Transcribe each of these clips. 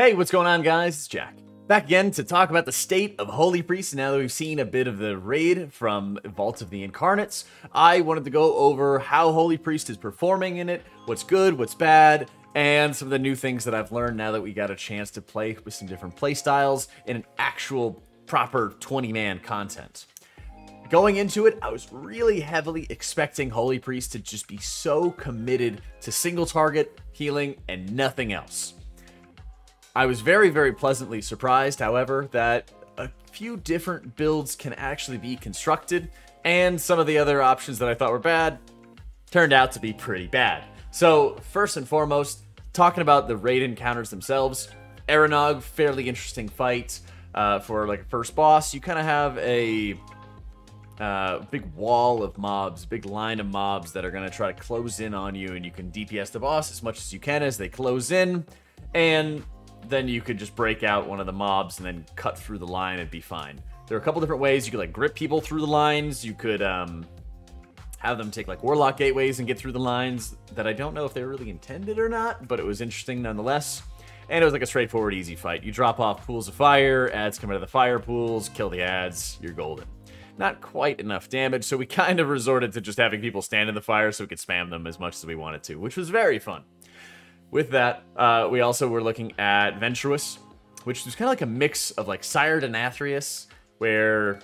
Hey, what's going on, guys? It's Jack. Back again to talk about the state of Holy Priest. Now that we've seen a bit of the raid from Vault of the Incarnates, I wanted to go over how Holy Priest is performing in it, what's good, what's bad, and some of the new things that I've learned now that we got a chance to play with some different playstyles in an actual proper 20-man content. Going into it, I was really heavily expecting Holy Priest to just be so committed to single target, healing, and nothing else. I was very, very pleasantly surprised, however, that a few different builds can actually be constructed, and some of the other options that I thought were bad turned out to be pretty bad. So, first and foremost, talking about the raid encounters themselves, Eranog, fairly interesting fight for like a first boss. You kind of have a big wall of mobs, big line of mobs that are going to try to close in on you, and you can DPS the boss as much as you can as they close in, and then you could just break out one of the mobs and then cut through the line and be fine. There are a couple different ways. You could like grip people through the lines. You could have them take like Warlock gateways and get through the lines that I don't know if they were really intended or not, but it was interesting nonetheless. And it was like a straightforward, easy fight. You drop off pools of fire, ads come out of the fire pools, kill the ads, you're golden. Not quite enough damage, so we kind of resorted to just having people stand in the fire so we could spam them as much as we wanted to, which was very fun. With that, we also were looking at Ventrous, which was kind of like a mix of like Sire Denathrius, where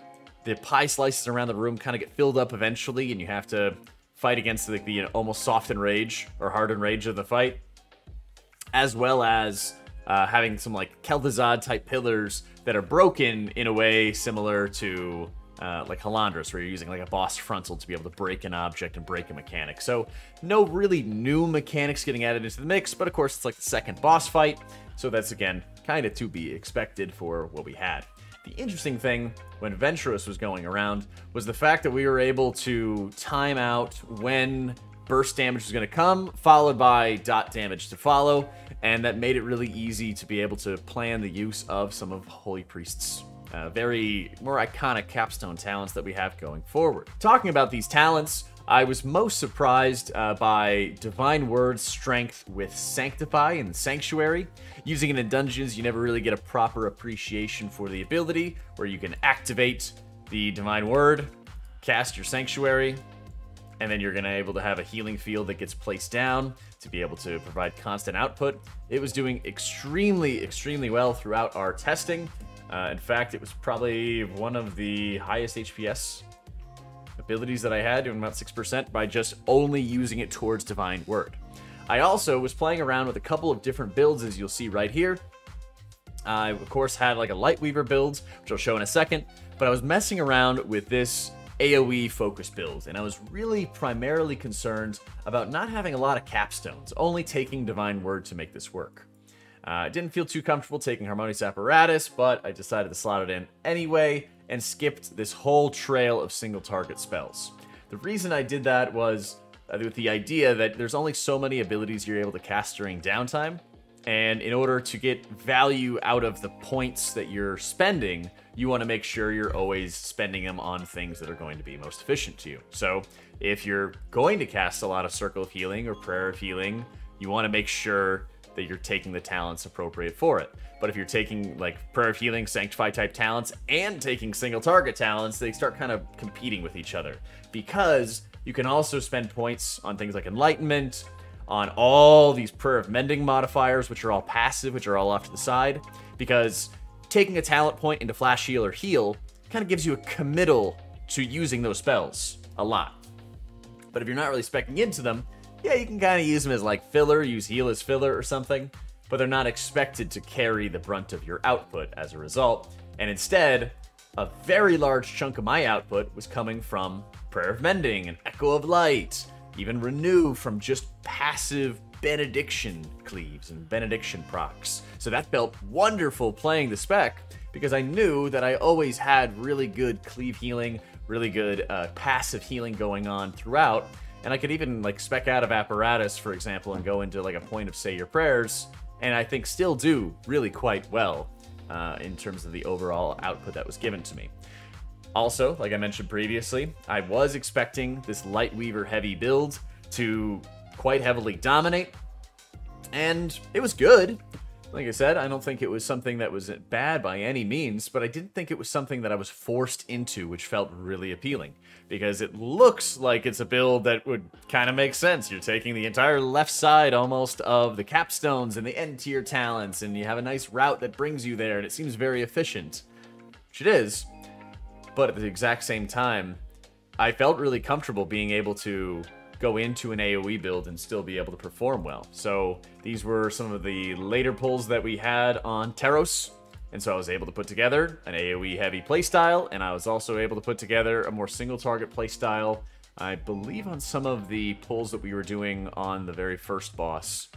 the pie slices around the room kind of get filled up eventually, and you have to fight against like the almost soft enrage or hard enrage of the fight, as well as having some like Kel'Thuzad type pillars that are broken in a way similar to like Halandras, where you're using like a boss frontal to be able to break an object and break a mechanic. So no really new mechanics getting added into the mix, but of course it's like the second boss fight, so that's again kind of to be expected for what we had. The interesting thing when Ventrous was going around was the fact that we were able to time out when burst damage was going to come, followed by dot damage to follow, and that made it really easy to be able to plan the use of some of Holy Priest's very more iconic capstone talents that we have going forward. Talking about these talents, I was most surprised by Divine Word Strength with Sanctify and Sanctuary. Using it in dungeons, you never really get a proper appreciation for the ability, where you can activate the Divine Word, cast your Sanctuary, and then you're going to be able to have a healing field that gets placed down to be able to provide constant output. It was doing extremely, extremely well throughout our testing. In fact, it was probably one of the highest HPS abilities that I had, doing about 6% by just only using it towards Divine Word. I also was playing around with a couple of different builds, as you'll see right here. I, of course, had like a Lightweaver build, which I'll show in a second, but I was messing around with this AoE focus build, and I was really primarily concerned about not having a lot of capstones, only taking Divine Word to make this work. I didn't feel too comfortable taking Harmonious Apparatus, but I decided to slot it in anyway and skipped this whole trail of single target spells. The reason I did that was with the idea that there's only so many abilities you're able to cast during downtime, and in order to get value out of the points that you're spending, you want to make sure you're always spending them on things that are going to be most efficient to you. So if you're going to cast a lot of Circle of Healing or Prayer of Healing, you want to make sure that you're taking the talents appropriate for it. But if you're taking like Prayer of Healing, Sanctify type talents, and taking single target talents, they start kind of competing with each other, because you can also spend points on things like Enlightenment, on all these Prayer of Mending modifiers, which are all passive, which are all off to the side, because taking a talent point into Flash Heal or Heal kind of gives you a committal to using those spells a lot. But if you're not really speccing into them, yeah, you can kind of use them as like filler, use heal as filler or something, but they're not expected to carry the brunt of your output as a result. And instead, a very large chunk of my output was coming from Prayer of Mending and Echo of Light, even Renew from just passive Benediction cleaves and Benediction procs. So that felt wonderful playing the spec, because I knew that I always had really good cleave healing, really good passive healing going on throughout. And I could even like spec out of Apparatus, for example, and go into like a point of Say Your Prayers, and I think still do really quite well in terms of the overall output that was given to me. Also, like I mentioned previously, I was expecting this Lightweaver heavy build to quite heavily dominate, and it was good. Like I said, I don't think it was something that was bad by any means, but I didn't think it was something that I was forced into, which felt really appealing. Because it looks like it's a build that would kind of make sense. You're taking the entire left side almost of the capstones and the end tier talents, and you have a nice route that brings you there, and it seems very efficient. Which it is, but at the exact same time, I felt really comfortable being able to go into an AoE build and still be able to perform well. So these were some of the later pulls that we had on Terrous, and so I was able to put together an AoE heavy playstyle, and I was also able to put together a more single target playstyle, I believe on some of the pulls that we were doing on the very first boss,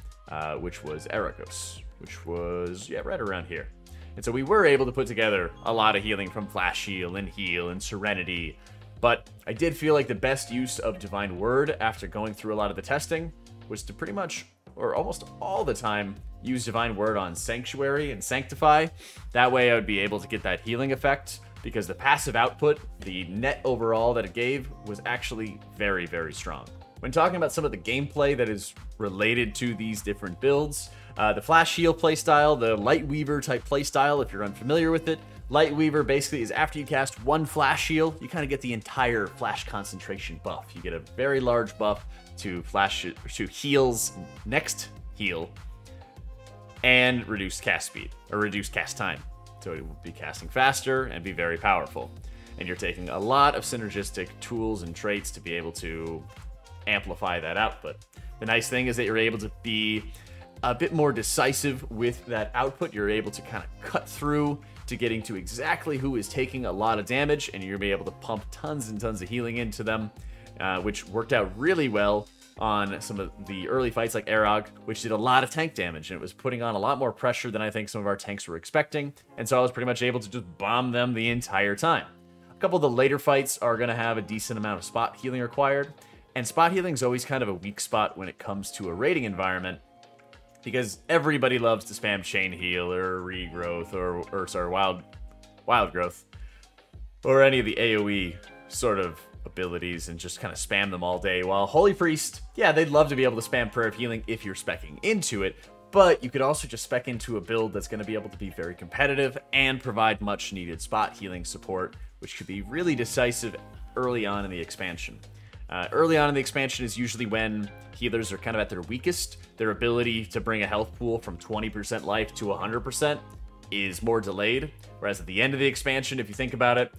which was Eranog, which was, yeah, right around here. And so we were able to put together a lot of healing from Flash Heal and Serenity, but I did feel like the best use of Divine Word after going through a lot of the testing was to pretty much, or almost all the time, use Divine Word on Sanctuary and Sanctify. That way I would be able to get that healing effect, because the passive output, the net overall that it gave, was actually very, very strong. When talking about some of the gameplay that is related to these different builds, the Flash Heal playstyle, the Lightweaver type playstyle, if you're unfamiliar with it, Lightweaver basically is after you cast one Flash Heal, you kind of get the entire Flash concentration buff. You get a very large buff to heals next heal and reduced cast speed, or reduced cast time. So it will be casting faster and be very powerful. And you're taking a lot of synergistic tools and traits to be able to amplify that output. The nice thing is that you're able to be a bit more decisive with that output. You're able to kind of cut through to getting to exactly who is taking a lot of damage, and you're going to be able to pump tons and tons of healing into them, which worked out really well on some of the early fights like Eranog, which did a lot of tank damage, and it was putting on a lot more pressure than I think some of our tanks were expecting, and so I was pretty much able to just bomb them the entire time. A couple of the later fights are going to have a decent amount of spot healing required, and spot healing is always kind of a weak spot when it comes to a raiding environment, because everybody loves to spam Chain Heal or Regrowth or sorry, Wild Growth, or any of the AoE sort of abilities and just kind of spam them all day. While Holy Priest, yeah, they'd love to be able to spam Prayer of Healing if you're speccing into it, but you could also just spec into a build that's going to be able to be very competitive and provide much needed spot healing support, which could be really decisive early on in the expansion. Early on in the expansion is usually when healers are kind of at their weakest. Their ability to bring a health pool from 20% life to 100% is more delayed, whereas at the end of the expansion, if you think about it,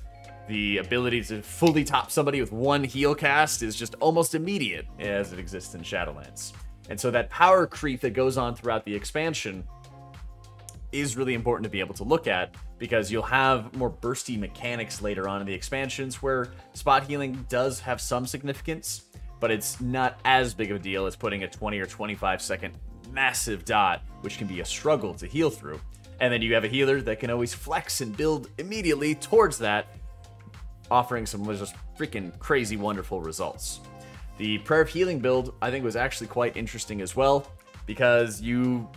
the ability to fully top somebody with one heal cast is just almost immediate as it exists in Shadowlands. And so that power creep that goes on throughout the expansion is really important to be able to look at, because you'll have more bursty mechanics later on in the expansions where spot healing does have some significance, but it's not as big of a deal as putting a 20 or 25 second massive dot, which can be a struggle to heal through. And then you have a healer that can always flex and build immediately towards that, offering some just freaking crazy wonderful results. The Prayer of Healing build, I think, was actually quite interesting as well, because you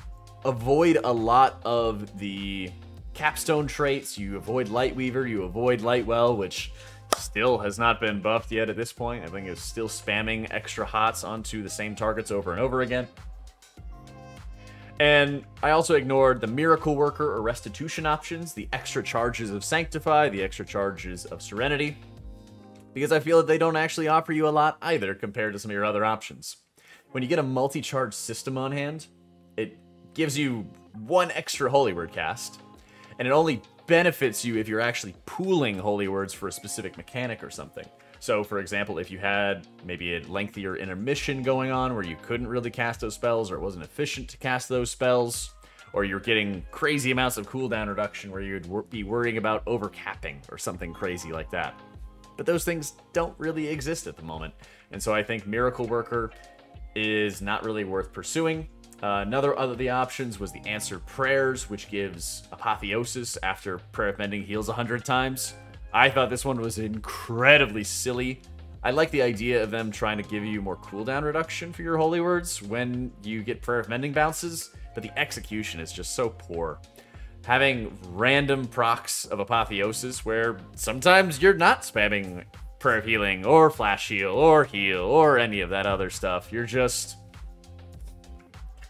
avoid a lot of the capstone traits. You avoid Lightweaver, you avoid Lightwell, which still has not been buffed yet at this point. I think it's still spamming extra hots onto the same targets over and over again. And I also ignored the Miracle Worker or Restitution options, the extra charges of Sanctify, the extra charges of Serenity, because I feel that they don't actually offer you a lot either compared to some of your other options. When you get a multi-charge system on hand, it gives you one extra Holy Word cast, and it only benefits you if you're actually pooling Holy Words for a specific mechanic or something. So, for example, if you had maybe a lengthier intermission going on where you couldn't really cast those spells, or it wasn't efficient to cast those spells, or you're getting crazy amounts of cooldown reduction where you'd be worrying about overcapping or something crazy like that. But those things don't really exist at the moment, and so I think Miracle Worker is not really worth pursuing. Another of the options was the Answered Prayers, which gives Apotheosis after Prayer of Mending heals 100 times. I thought this one was incredibly silly. I like the idea of them trying to give you more cooldown reduction for your Holy Words when you get Prayer of Mending bounces, but the execution is just so poor. Having random procs of Apotheosis where sometimes you're not spamming Prayer of Healing or Flash Heal or any of that other stuff. You're just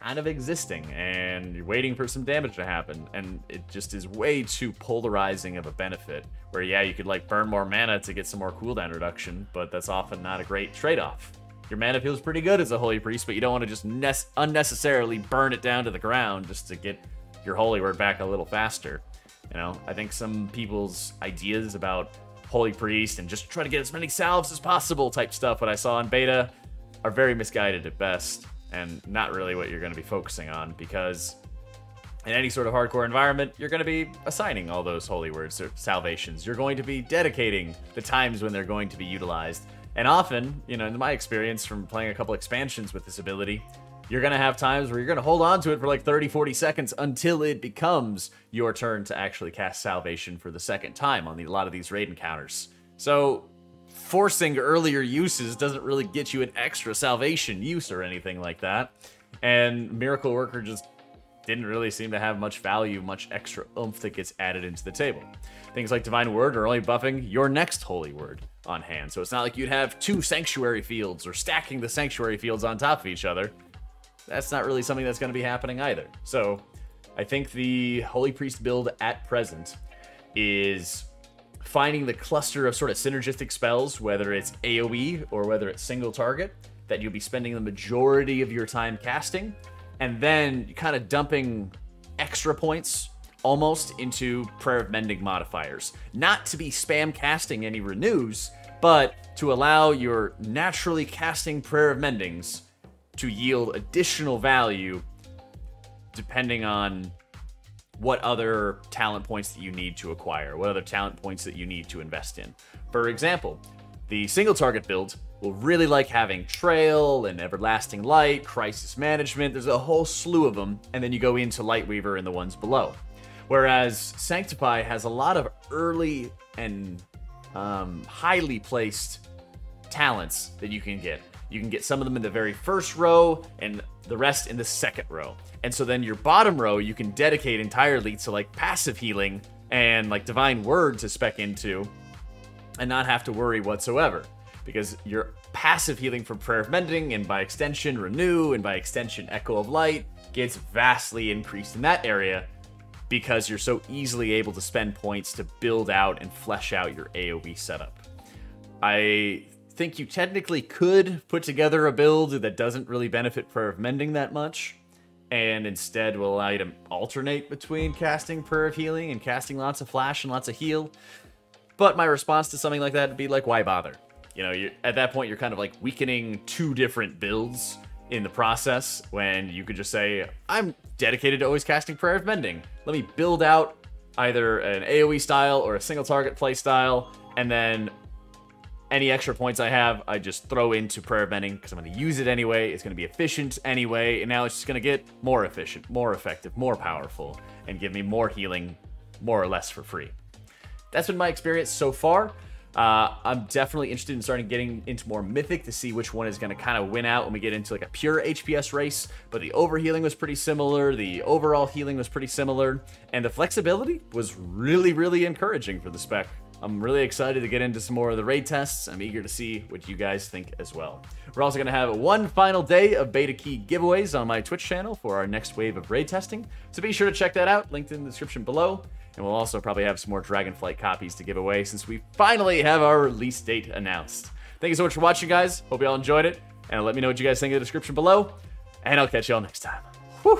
kind of existing, and you're waiting for some damage to happen, and it just is way too polarizing of a benefit, where yeah, you could like burn more mana to get some more cooldown reduction, but that's often not a great trade-off. Your mana feels pretty good as a Holy Priest, but you don't want to just unnecessarily burn it down to the ground just to get your Holy Word back a little faster. You know, I think some people's ideas about Holy Priest and just try to get as many salves as possible type stuff, what I saw in beta, are very misguided at best, and not really what you're going to be focusing on, because in any sort of hardcore environment, you're going to be assigning all those Holy Words or salvations. You're going to be dedicating the times when they're going to be utilized. And often, you know, in my experience from playing a couple expansions with this ability, you're going to have times where you're going to hold on to it for like 30, 40 seconds until it becomes your turn to actually cast Salvation for the second time on a lot of these raid encounters. So forcing earlier uses doesn't really get you an extra Salvation use or anything like that. And Miracle Worker just didn't really seem to have much value, much extra oomph that gets added into the table. Things like Divine Word are only buffing your next Holy Word on hand. So it's not like you'd have 2 Sanctuary Fields or stacking the Sanctuary Fields on top of each other. That's not really something that's going to be happening either. So I think the Holy Priest build at present is finding the cluster of sort of synergistic spells, whether it's AoE or whether it's single target, that you'll be spending the majority of your time casting, and then kind of dumping extra points almost into Prayer of Mending modifiers. Not to be spam casting any renews, but to allow your naturally casting Prayer of Mendings to yield additional value depending on what other talent points that you need to acquire, what other talent points that you need to invest in. For example, the single target build will really like having Trail and Everlasting Light, Crisis Management, there's a whole slew of them, and then you go into Lightweaver and the ones below. Whereas Sanctify has a lot of early and highly placed talents that you can get. You can get some of them in the very first row and the rest in the second row. And so then your bottom row you can dedicate entirely to like passive healing and like Divine Word to spec into and not have to worry whatsoever. Because your passive healing from Prayer of Mending and by extension Renew and by extension Echo of Light gets vastly increased in that area because you're so easily able to spend points to build out and flesh out your AoE setup. I think you technically could put together a build that doesn't really benefit Prayer of Mending that much, and instead will allow you to alternate between casting Prayer of Healing and casting lots of Flash and lots of Heal. But my response to something like that would be like, why bother? You know, at that point, you're kind of like weakening 2 different builds in the process when you could just say, I'm dedicated to always casting Prayer of Mending. Let me build out either an AoE style or a single target play style, and then any extra points I have, I just throw into Prayer of Mending because I'm going to use it anyway. It's going to be efficient anyway, and now it's just going to get more efficient, more effective, more powerful, and give me more healing, more or less for free. That's been my experience so far. I'm definitely interested in starting getting into more Mythic to see which one is going to kind of win out when we get into like a pure HPS race. But the overhealing was pretty similar, the overall healing was pretty similar, and the flexibility was really, really encouraging for the spec. I'm really excited to get into some more of the raid tests. I'm eager to see what you guys think as well. We're also going to have one final day of beta key giveaways on my Twitch channel for our next wave of raid testing. So be sure to check that out, linked in the description below. And we'll also probably have some more Dragonflight copies to give away since we finally have our release date announced. Thank you so much for watching, guys. Hope you all enjoyed it. And let me know what you guys think in the description below. And I'll catch you all next time. Whew.